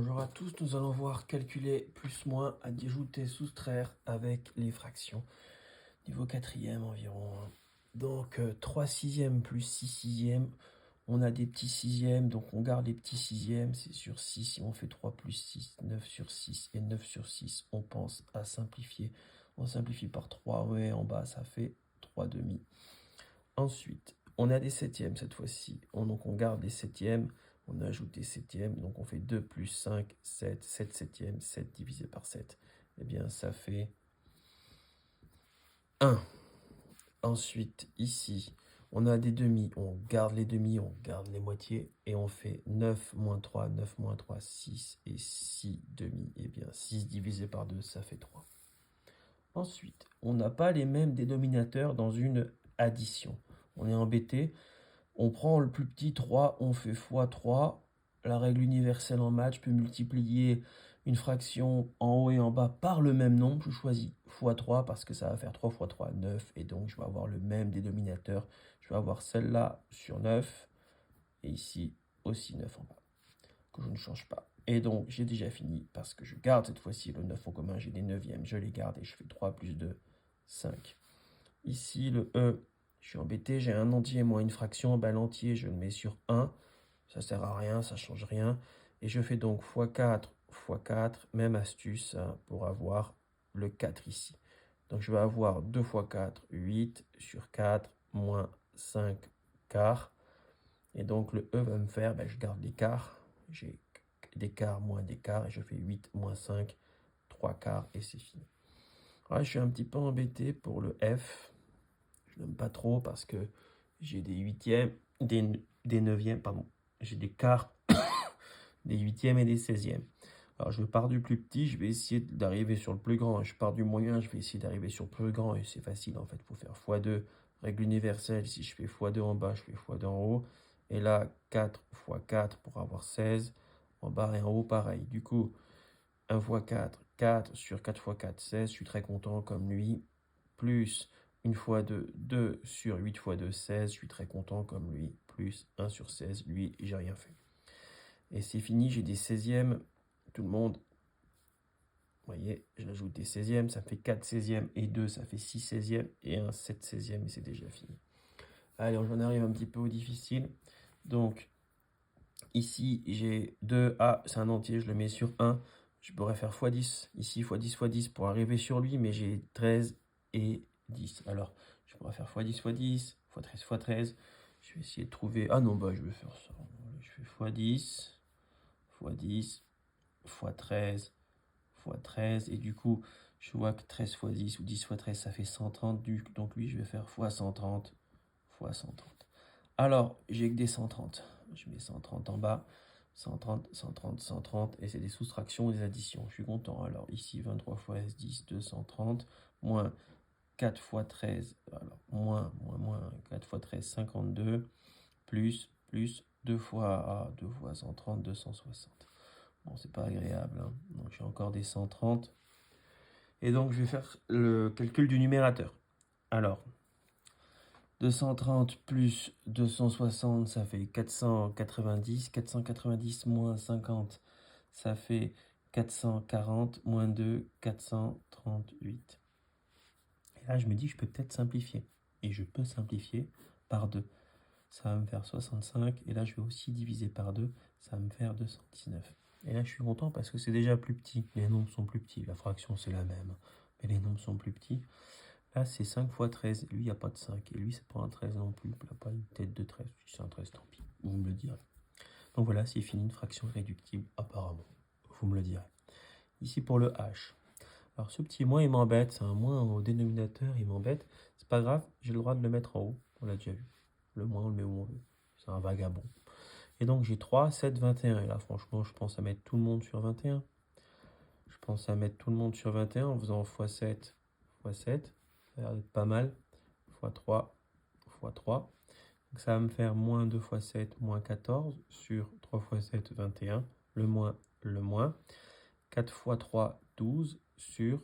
Bonjour à tous, nous allons voir calculer plus moins, ajouter, soustraire avec les fractions. Niveau quatrième environ. Donc 3 sixièmes plus 6 sixièmes, on a des petits sixièmes, donc on garde les petits sixièmes, c'est sur 6, si on fait 3 plus 6, 9 sur 6 et 9 sur 6, on pense à simplifier. On simplifie par 3, ouais, en bas ça fait 3 demi. Ensuite, on a des septièmes cette fois-ci, donc on garde les septièmes. On ajoute des septièmes, donc on fait 2 plus 5, 7, 7 septièmes, 7 divisé par 7. Eh bien, ça fait 1. Ensuite, ici, on a des demi, on garde les demi, on garde les moitiés, et on fait 9 moins 3, 9 moins 3, 6, et 6 demi. Eh bien, 6 divisé par 2, ça fait 3. Ensuite, on n'a pas les mêmes dénominateurs dans une addition. On est embêté. On prend le plus petit 3, on fait fois 3. La règle universelle en maths, je peux multiplier une fraction en haut et en bas par le même nombre. Je choisis fois 3 parce que ça va faire 3 fois 3, 9. Et donc, je vais avoir le même dénominateur. Je vais avoir celle-là sur 9. Et ici aussi 9 en bas, que je ne change pas. Et donc, j'ai déjà fini parce que je garde cette fois-ci le 9 en commun. J'ai des neuvièmes, je les garde et je fais 3 plus 2, 5. Ici, le E, je suis embêté, j'ai un entier moins une fraction. Ben, l'entier, je le mets sur 1. Ça sert à rien, ça change rien. Et je fais donc x4 fois 4, même astuce hein, pour avoir le 4 ici. Donc je vais avoir 2 fois 4, 8 sur 4, moins 5 quarts. Et donc le E va me faire, ben, je garde les quarts. J'ai des quarts moins des quarts et je fais 8 moins 5, 3 quarts et c'est fini. Alors, je suis un petit peu embêté pour le F. Je n'aime pas trop parce que j'ai des huitièmes, des neuvièmes, pardon. J'ai des quarts, des huitièmes et des seizièmes. Alors je pars du plus petit, je vais essayer d'arriver sur le plus grand. Je pars du moyen, je vais essayer d'arriver sur le plus grand. Et c'est facile en fait, il faut faire x2, règle universelle. Si je fais x2 en bas, je fais x2 en haut. Et là, 4 fois 4 pour avoir 16. En bas et en haut, pareil. Du coup, 1 fois 4, 4 sur 4 fois 4, 16. Je suis très content comme lui. Plus 1 fois 2, 2 sur 8 fois 2, 16. Je suis très content comme lui. Plus 1 sur 16, lui, j'ai rien fait. Et c'est fini, j'ai des 16e. Tout le monde, vous voyez, j'ajoute des 16e, ça fait 4 16e et 2, ça fait 6 16e et un 7 16e et c'est déjà fini. Allez, j'en arrive un petit peu au difficile. Donc, ici, j'ai 2A, c'est un entier, je le mets sur 1. Je pourrais faire x10, ici, x10, x10 pour arriver sur lui, mais j'ai 13 et 10. Alors, je pourrais faire x10, x10, x13, x13. Je vais essayer de trouver... Ah non, bah je vais faire ça. Je fais x10, x10, x13, x13. Et du coup, je vois que 13 x 10 ou 10 x 13, ça fait 130. Donc lui, je vais faire x 130, x 130. Alors, j'ai que des 130. Je mets 130 en bas. 130, 130, 130. Et c'est des soustractions et des additions. Je suis content. Alors ici, 23 x 10, 230. Moins 4 x 13. Alors, moins 4 x 13, 52. Plus 2 fois 130, 260. Bon, c'est pas agréable, hein. Donc j'ai encore des 130. Et donc je vais faire le calcul du numérateur. Alors, 230 plus 260, ça fait 490. 490 moins 50, ça fait 440. Moins 2, 438. Et là, je me dis, je peux peut-être simplifier. Et je peux simplifier par 2. Ça va me faire 65. Et là, je vais aussi diviser par 2. Ça va me faire 219. Et là, je suis content parce que c'est déjà plus petit. Les nombres sont plus petits. La fraction, c'est la même. Mais les nombres sont plus petits. Là, c'est 5 fois 13. Lui, il n'y a pas de 5. Et lui, c'est pas un 13 non plus. Il n'a pas une tête de 13. Si c'est un 13, tant pis. Vous me le direz. Donc voilà, c'est fini. Une fraction réductible, apparemment. Vous me le direz. Ici, pour le H. Alors, ce petit moins, il m'embête. C'est un moins au dénominateur. Il m'embête. C'est pas grave. J'ai le droit de le mettre en haut. On l'a déjà vu. Le moins, on le met où on veut. C'est un vagabond. Et donc, j'ai 3, 7, 21. Et là, franchement, je pense à mettre tout le monde sur 21. Je pense à mettre tout le monde sur 21 en faisant x7, x7. Ça a l'air d'être pas mal. x3, x3. Donc, ça va me faire moins 2 x 7, moins 14 sur 3 x 7, 21. Le moins, le moins. 4 x 3, 12 sur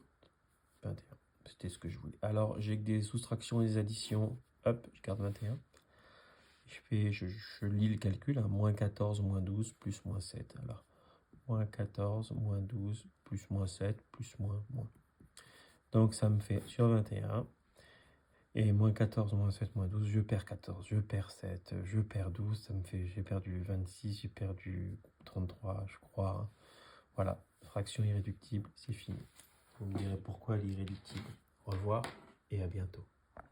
21. C'était ce que je voulais. Alors, j'ai que des soustractions et des additions. Hop, je garde 21. Je lis le calcul, hein, moins 14, moins 12, plus moins 7. Alors, moins 14, moins 12, plus moins 7, plus moins, moins. Donc ça me fait sur 21, et moins 14, moins 7, moins 12, je perds 14, je perds 7, je perds 12, ça me fait, j'ai perdu 26, j'ai perdu 33, je crois. Voilà, fraction irréductible, c'est fini. Vous me direz pourquoi elle est irréductible. Au revoir et à bientôt.